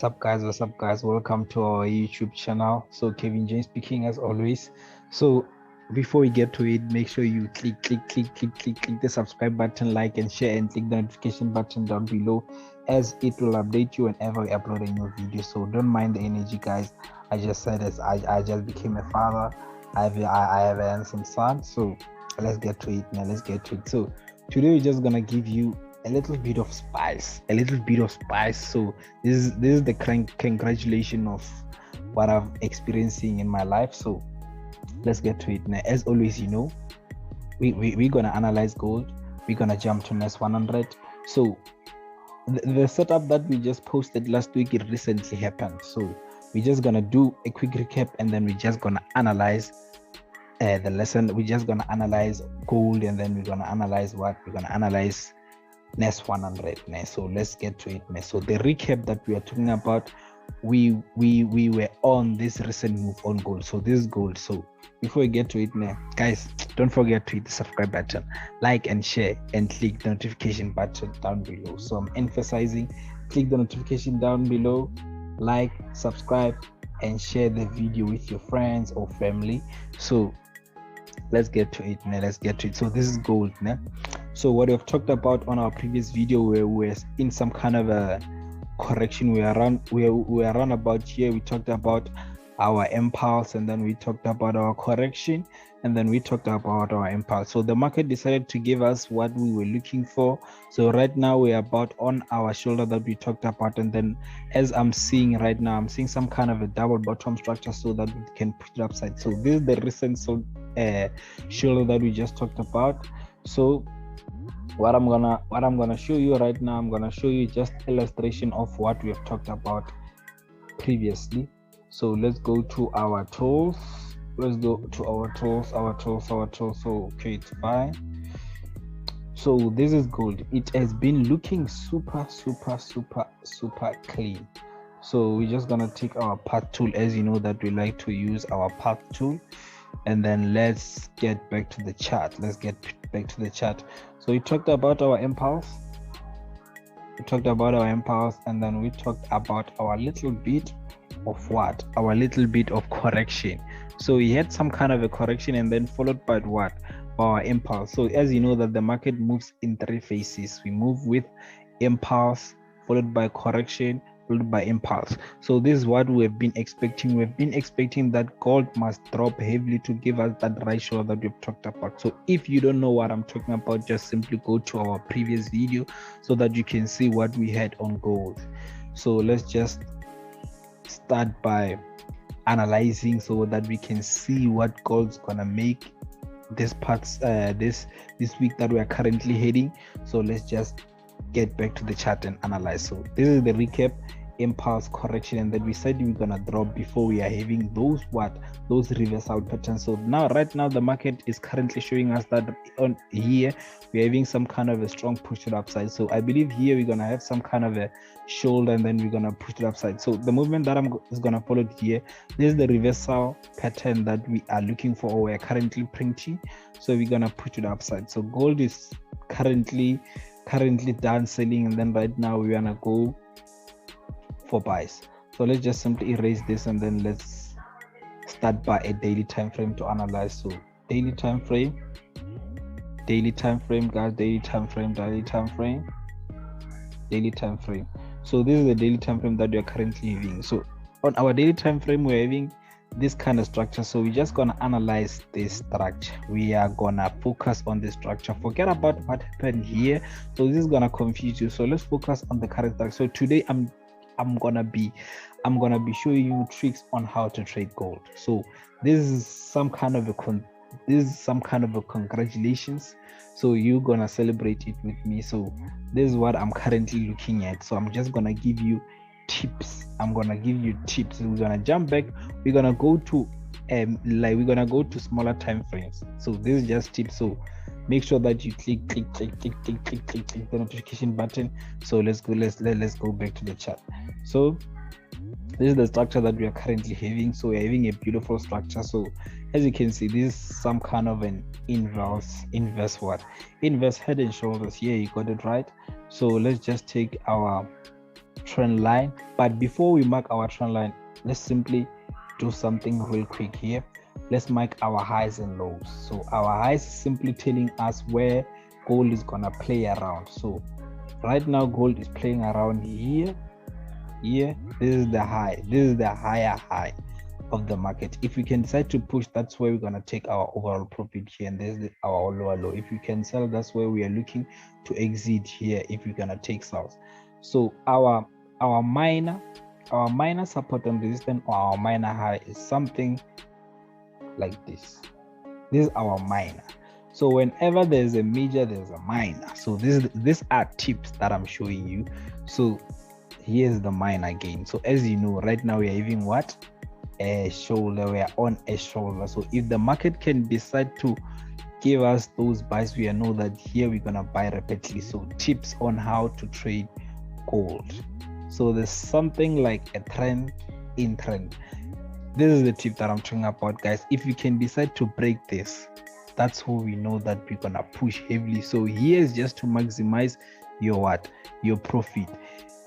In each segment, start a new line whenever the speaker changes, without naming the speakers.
What's up guys, welcome to our YouTube channel. So Kevin James speaking as always. So before we get to it, make sure you click the subscribe button, like and share, and click the notification button down below, as it will update you whenever we upload a new video. So don't mind the energy guys. I just said as I just became a father. I have a handsome son. So let's get to it now. So today we're just gonna give you a little bit of spice. So this is the congratulation of what I'm experiencing in my life. So let's get to it now. As always, we're gonna analyze gold. We're gonna jump to NAS100. So the setup that we just posted last week, it recently happened. So we're just gonna do a quick recap, and then we're just gonna analyze the lesson. We're just gonna analyze gold, and then we're gonna analyze NAS100. So let's get to it. So the recap that we are talking about, we were on this recent move on gold. So this is gold. So before we get to it now, guys, don't forget to hit the subscribe button, like and share, and click the notification button down below. So I'm emphasizing, click the notification down below, like, subscribe, and share the video with your friends or family. So let's get to it now. So this is gold now. So what we've talked about on our previous video, where we were in some kind of a correction, we are around about here. We talked about our impulse, and then we talked about our correction, and then we talked about our impulse. So the market decided to give us what we were looking for. So right now we are about on our shoulder that we talked about, and then as I'm seeing right now, I'm seeing some kind of a double bottom structure so that we can push it upside. So this is the recent shoulder that we just talked about. So what I'm gonna show you right now, I'm gonna show you just illustration of what we have talked about previously. So let's go to our tools. So okay, it's fine. So this is gold. It has been looking super clean. So we're just gonna take our path tool, as you know that we like to use our path tool, and then let's get back to the chart. So we talked about our impulse. And then we talked about our little bit of correction. So we had some kind of a correction, and then followed by what? Our impulse. So as you know that the market moves in three phases. We move with impulse, followed by correction, followed by impulse. So this is what we have been expecting. We've been expecting that gold must drop heavily to give us that right shoulder that we've talked about. So if you don't know what I'm talking about, just simply go to our previous video so that you can see what we had on gold. So let's just start by analyzing so that we can see what gold's gonna make this week that we are currently heading. So let's just get back to the chart and analyze. So this is the recap: impulse, correction, and then we said we're gonna drop before we are having those reversal patterns. So right now the market is currently showing us that on here we're having some kind of a strong push to the upside. So I believe here we're gonna have some kind of a shoulder, and then we're gonna push to the upside. So the movement that is gonna follow here, this is the reversal pattern that we are looking for, or we're currently printing. So we're gonna push to the upside. So gold is currently done selling, and then right now we're gonna go for buys. So let's just simply erase this, and then let's start by a daily time frame to analyze. So daily time frame guys, daily time frame. So this is the daily time frame that we are currently having. So on our daily time frame, we're having this kind of structure. So we're just gonna analyze this structure. We are gonna focus on the structure. Forget about what happened here. So this is gonna confuse you. So let's focus on the character. So today I'm gonna be showing you tricks on how to trade gold. So this is some kind of a congratulations. So you're gonna celebrate it with me. So this is what I'm currently looking at. So I'm just gonna give you tips. We're gonna jump back. We're gonna go to smaller time frames. So this is just tips. So make sure that you click the notification button. So let's go back to the chart. So this is the structure that we are currently having. So we're having a beautiful structure. So as you can see, this is some kind of an inverse head and shoulders. Yeah, you got it right. So let's just take our trend line. But before we mark our trend line, let's simply do something real quick here. Let's mark our highs and lows. So our highs is simply telling us where gold is gonna play around. So right now gold is playing around here. This is the high, this is the higher high of the market. If we can decide to push, that's where we're going to take our overall profit here, and there's our lower low. If we can sell, that's where we are looking to exit here if we're going to take sales. So our minor support and resistance, or our minor high, is something like this. This is our minor. So whenever there's a major, there's a minor. So these are tips that I'm showing you. So here's the minor again. So as you know, right now we are having what? A shoulder. We are on a shoulder. So if the market can decide to give us those buys, we know that here we're gonna buy rapidly. So tips on how to trade gold. So there's something like a trend in trend. This is the tip that I'm talking about, guys. If you can decide to break this, that's how we know that we're gonna push heavily. So here is just to maximize your what? Your profit.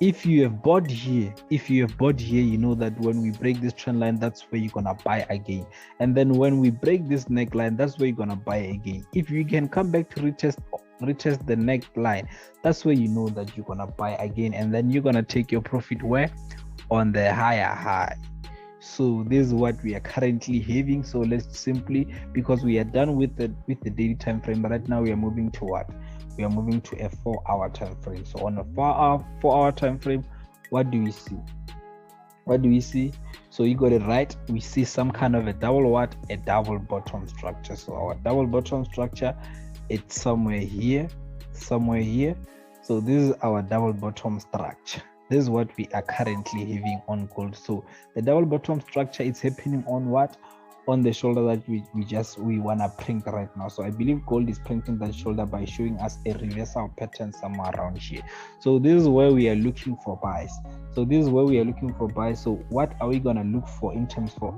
If you have bought here, you know that when we break this trend line, that's where you're gonna buy again. And then when we break this neckline, that's where you're gonna buy again. If you can come back to retest the neckline, that's where you know that you're gonna buy again, and then you're gonna take your profit where? On the higher high. So this is what we are currently having. So let's simply, because we are done with the daily time frame, right now we are moving to what? We are moving to a 4-hour time frame. So on a 4-hour time frame, what do we see? So you got it right. We see some kind of a double what? A double bottom structure. So our double bottom structure, it's somewhere here. So this is our double bottom structure. This is what we are currently having on gold. So the double bottom structure is happening on what? On the shoulder that we want to print right now. So I believe gold is printing that shoulder by showing us a reversal pattern somewhere around here. So this is where we are looking for buys. So what are we going to look for in terms for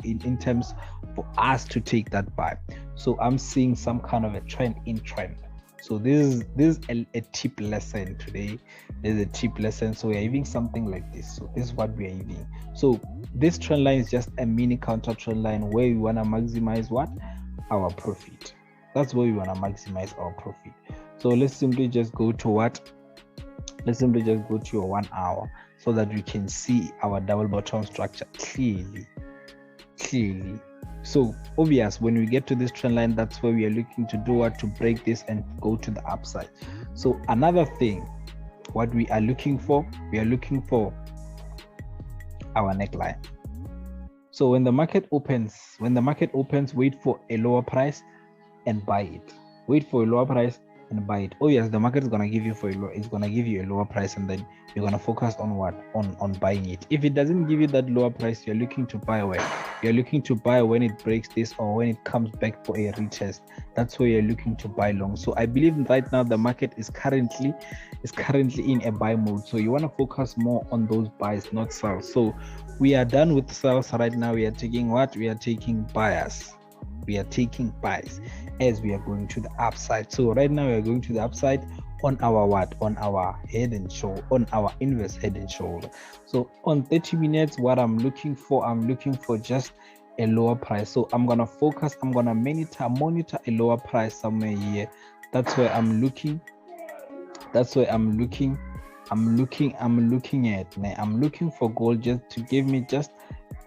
us to take that buy? So I'm seeing some kind of a trend in trend. So this is a tip lesson today. There's a tip lesson. So we're having something like this. So this is what we're having. So this trend line is just a mini counter trend line where we want to maximize what? Our profit. That's where we want to maximize our profit. So let's simply just go to what? Let's simply just go to your 1 hour so that we can see our double bottom structure clearly. So obvious, when we get to this trend line, that's where we are looking to do what? To break this and go to the upside. So another thing, what we are looking for, we are looking for our neckline. So when the market opens, wait for a lower price and buy it. Wait for a lower price and buy it. Oh yes, the market is gonna give you a lower price, and then you're gonna focus on what? On buying it. If it doesn't give you that lower price, you're looking to buy where? You're looking to buy when it breaks this, or when it comes back for a retest. That's where you're looking to buy long. So I believe right now the market is currently in a buy mode. So you want to focus more on those buys, not sales. So we are done with sales right now. We are taking what? We are taking buyers. We are taking buys as we are going to the upside. So right now we are going to the upside on our what? On our head and shoulder, on our inverse head and shoulder. So on 30 minutes, what I'm looking for just a lower price. So I'm gonna focus, I'm gonna monitor a lower price somewhere here. That's where I'm looking for gold just to give me just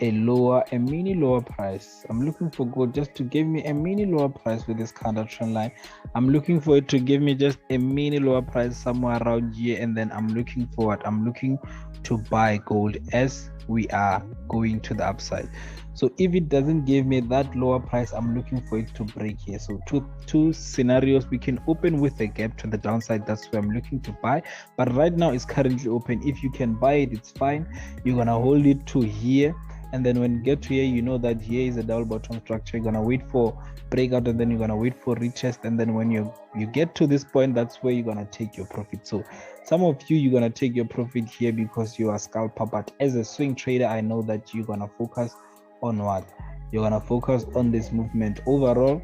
a mini lower price. I'm looking for gold just to give me a mini lower price with this kind of trend line. I'm looking for it to give me just a mini lower price somewhere around here, and then I'm looking for what? I'm looking to buy gold as we are going to the upside. So if it doesn't give me that lower price, I'm looking for it to break here. So two scenarios. We can open with a gap to the downside. That's where I'm looking to buy, but right now it's currently open. If you can buy it, it's fine. You're gonna hold it to here, and then when you get to here, you know that here is a double bottom structure. You're gonna wait for breakout, and then you're gonna wait for retest, and then when you get to this point, that's where you're gonna take your profit. So some of you're gonna take your profit here because you are scalper, but as a swing trader, I know that you're gonna focus on what? You're gonna focus on this movement. Overall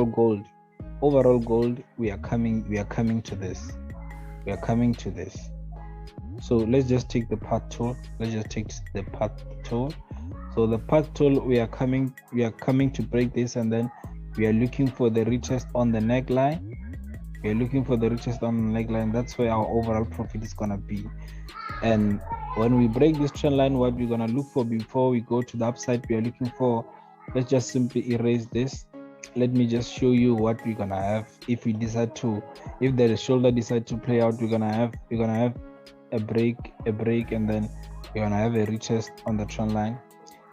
gold, we are coming to this. So let's just take the path tool. Let's just take the path tool. So the path tool, we are coming to break this, and then we are looking for the retest on the neckline. We are looking for the retest on the neckline. That's where our overall profit is gonna be. And when we break this trend line, what we're gonna look for before we go to the upside, we are looking for, let's just simply erase this. Let me just show you what we're gonna have if we decide to, if the shoulder decide to play out. We're gonna have a break, and then we're gonna have a retest on the trend line,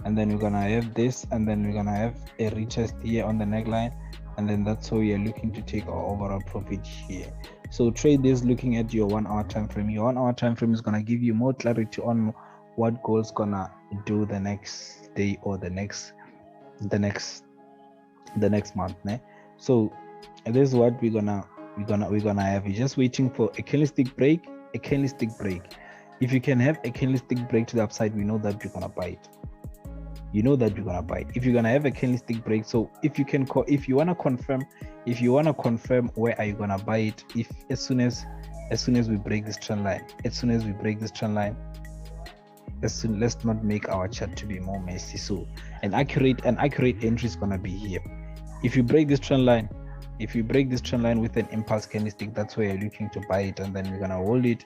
and then we're gonna have this, and then we're gonna have a retest here on the neckline, and then that's how we are looking to take our overall profit here. So trade this looking at your 1 hour time frame. Your 1 hour time frame is gonna give you more clarity on what gold's gonna do the next day or the next month. So this is what we're gonna have. We're just waiting for a candlestick break. If you can have a candlestick break to the upside, we know that you're gonna buy it. If you're gonna have a candlestick break, so if you wanna confirm where are you gonna buy it, if as soon as we break this trend line, let's not make our chart to be more messy. So an accurate entry is gonna be here. If you break this trend line, with an impulse candlestick, that's where you're looking to buy it, and then you're gonna hold it.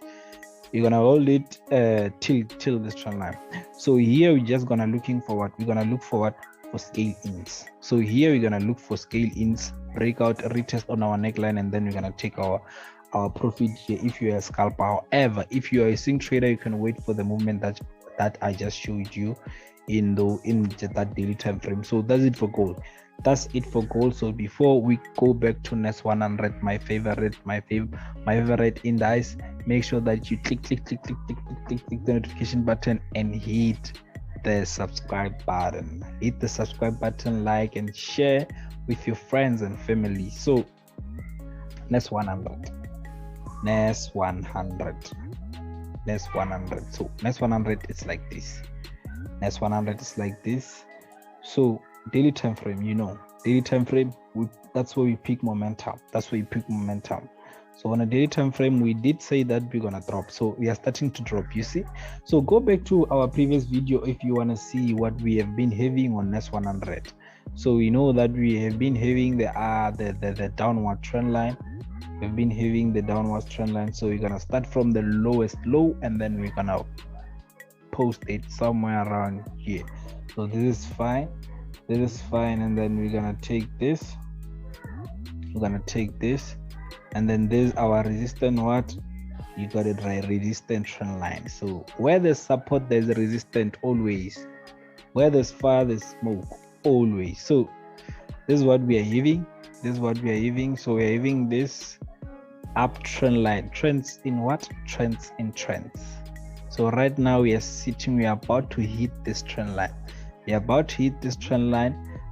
Till this trend line. So here we're just gonna looking for what we're gonna look for scale ins. So here we're gonna look for scale ins, breakout, retest on our neckline, and then we're gonna take our profit here if you're a scalper. However, if you are a swing trader, you can wait for the movement that I just showed you in that daily time frame. So that's it for gold. So before we go back to NAS100, my favorite index, make sure that you click the notification button and hit the subscribe button. Like and share with your friends and family. So NAS100. So NAS100 is like this. So daily time frame, that's where we pick momentum. So on a daily time frame, we did say that we're gonna drop, so we are starting to drop, you see. So go back to our previous video if you want to see what we have been having on NAS100. So we know that we have been having the downward trend line. We've been having the downward trend line. So we're gonna start from the lowest low, and then we're gonna post it somewhere around here. So this is fine, and then we're gonna take this, and then there's our resistance. What you got it right, resistance trend line. So where there's support, there's a resistance always. Where there's fire, there's smoke always. So this is what we are having. So we're having this uptrend line. Trends in what? Trends in trends. So right now we are about to hit this trend line.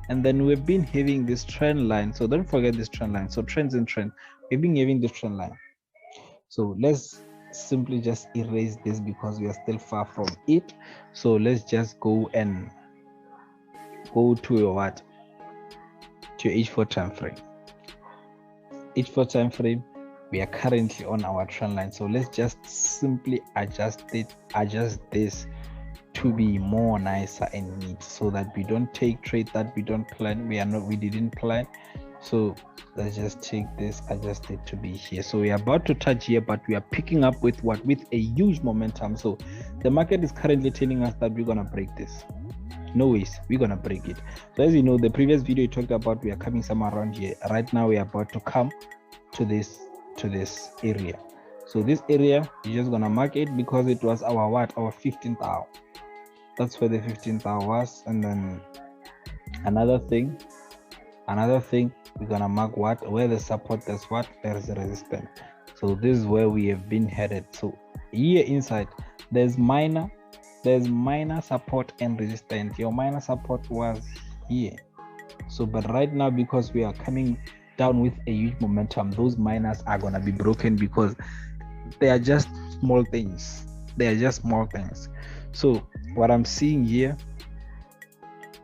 And then we've been having this trend line. So don't forget this trend line. So trends in trend. We've been having this trend line. So let's simply just erase this because we are still far from it. So let's just go to your what? To your H4 time frame. We are currently on our trend line. So let's just simply adjust this to be more nicer and neat, so that we don't take trade that we don't plan. We didn't plan. So let's just take this, adjust it to be here. So we are about to touch here, but we are picking up with a huge momentum. So the market is currently telling us that we're gonna break this. No ways, we're gonna break it. So as you know, the previous video talked about we are coming somewhere around here. Right now we are about to come to this area. So this area, you're just gonna mark it because it was our 15th hour. That's where the 15th hour was. And then another thing, we're gonna mark where the support, there's there is a resistance. So this is where we have been headed. So here inside there's minor support and resistance. Your minor support was here. So but right now, because we are coming down with a huge momentum, those minors are gonna be broken because they are just small things. So what I'm seeing here,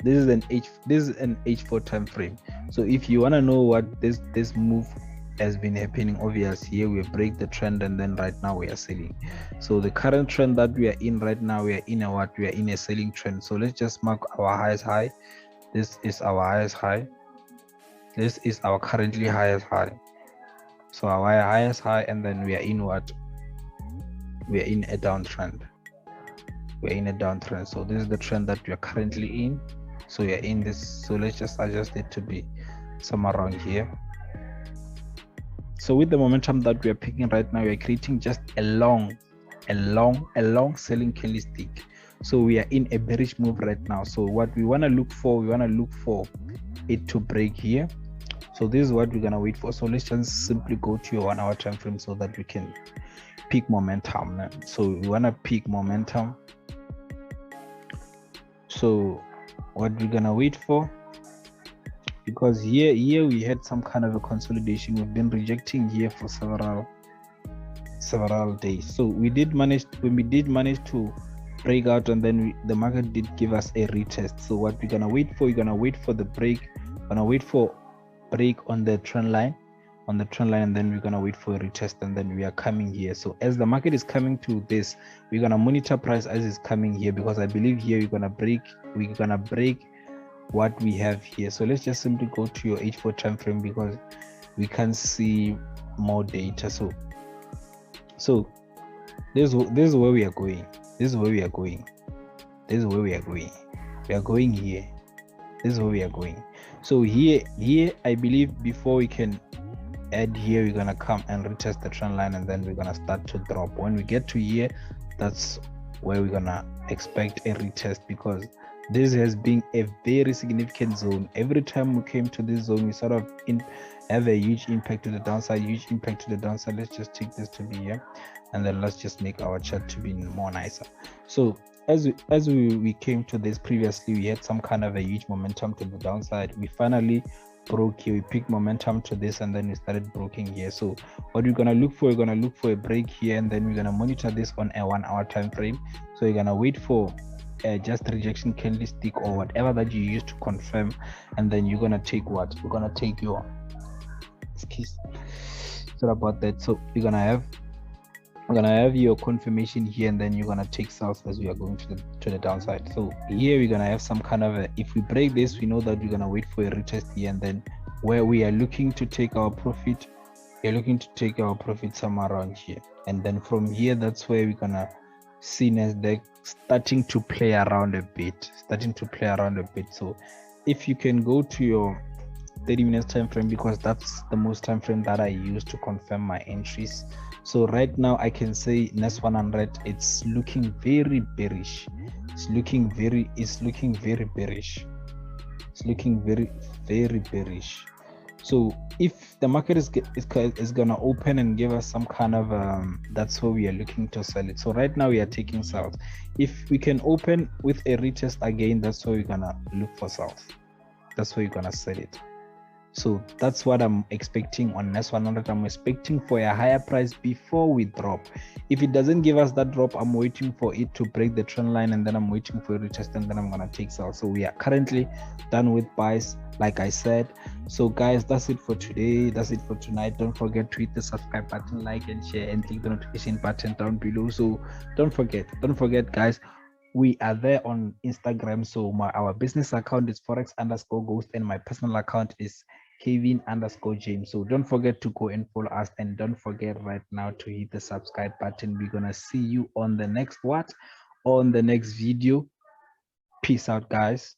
this is an H4 time frame. So if you want to know what this move has been happening. Obviously here we break the trend, and then right now we are selling. So the current trend that we are in right now, we are in a what? We are in a selling trend. So let's just mark our highest high. This is our highest high. This is our currently highest high. So our highest high, and then we are in what? We are in a downtrend. We're in a downtrend. So this is the trend that we are currently in. So we are in this. So let's just adjust it to be somewhere around here. So with the momentum that we are picking right now, we are creating just a long selling candlestick. So we are in a bearish move right now. So what we want to look for, it to break here. So this is what we're gonna wait for. So let's just simply go to your 1 hour time frame so that we can pick momentum. So we want to pick momentum. So what we're gonna wait for, because here we had some kind of a consolidation. We've been rejecting here for several days. So we did manage to break out, and then the market did give us a retest. So what we're gonna wait for, the break. We're gonna wait for break on the trend line, and then we're gonna wait for a retest, and then we are coming here. So as the market is coming to this, we're gonna monitor price as it's coming here, because I believe here we're gonna break what we have here. So let's just simply go to your H4 time frame, because we can see more data. So this is where we are going. We are going here. This is where we are going. So here I believe before we can add here, we're gonna come and retest the trend line, and then we're gonna start to drop. When we get to here, that's where we're gonna expect a retest, because this has been a very significant zone. Every time we came to this zone, we sort of have a huge impact to the downside. Let's just take this to be here, and then let's just make our chart to be more nicer. So as we came to this previously, we had some kind of a huge momentum to the downside. We finally broke here. We picked momentum to this, and then we started breaking here. So what we're gonna look for, we're gonna look for a break here, and then we're gonna monitor this on a 1 hour time frame. So you're gonna wait for just rejection candlestick or whatever that you use to confirm, and then you're gonna take what? We're gonna take your sorry about that. So you're gonna have your confirmation here, and then you're gonna take sales as we are going to the downside. So here we're gonna have some kind of if we break this, we know that we're gonna wait for a retest here, and then where we are looking to take our profit, somewhere around here, and then from here, that's where we're gonna see Nasdaq starting to play around a bit. So if you can go to your 30 minutes time frame, because that's the most time frame that I use to confirm my entries. So right now I can say NAS100, it's looking very bearish. It's looking very bearish. So if the market is gonna open and give us some kind of that's where we are looking to sell it. So right now we are taking sales. If we can open with a retest again, that's where we're gonna look for sales. That's where you're gonna sell it. So that's what I'm expecting on NAS100. I'm expecting for a higher price before we drop. If it doesn't give us that drop, I'm waiting for it to break the trend line, and then I'm waiting for a retest, and then I'm gonna take sales. So we are currently done with buys, like I said. So guys, that's it for today. That's it for tonight. Don't forget to hit the subscribe button, like and share, and click the notification button down below. So don't forget guys, we are there on Instagram. So our business account is FOREX_Ghost, and my personal account is Kevin_James. So don't forget to go and follow us, and don't forget right now to hit the subscribe button. We're gonna see you on the next video. Peace out, guys.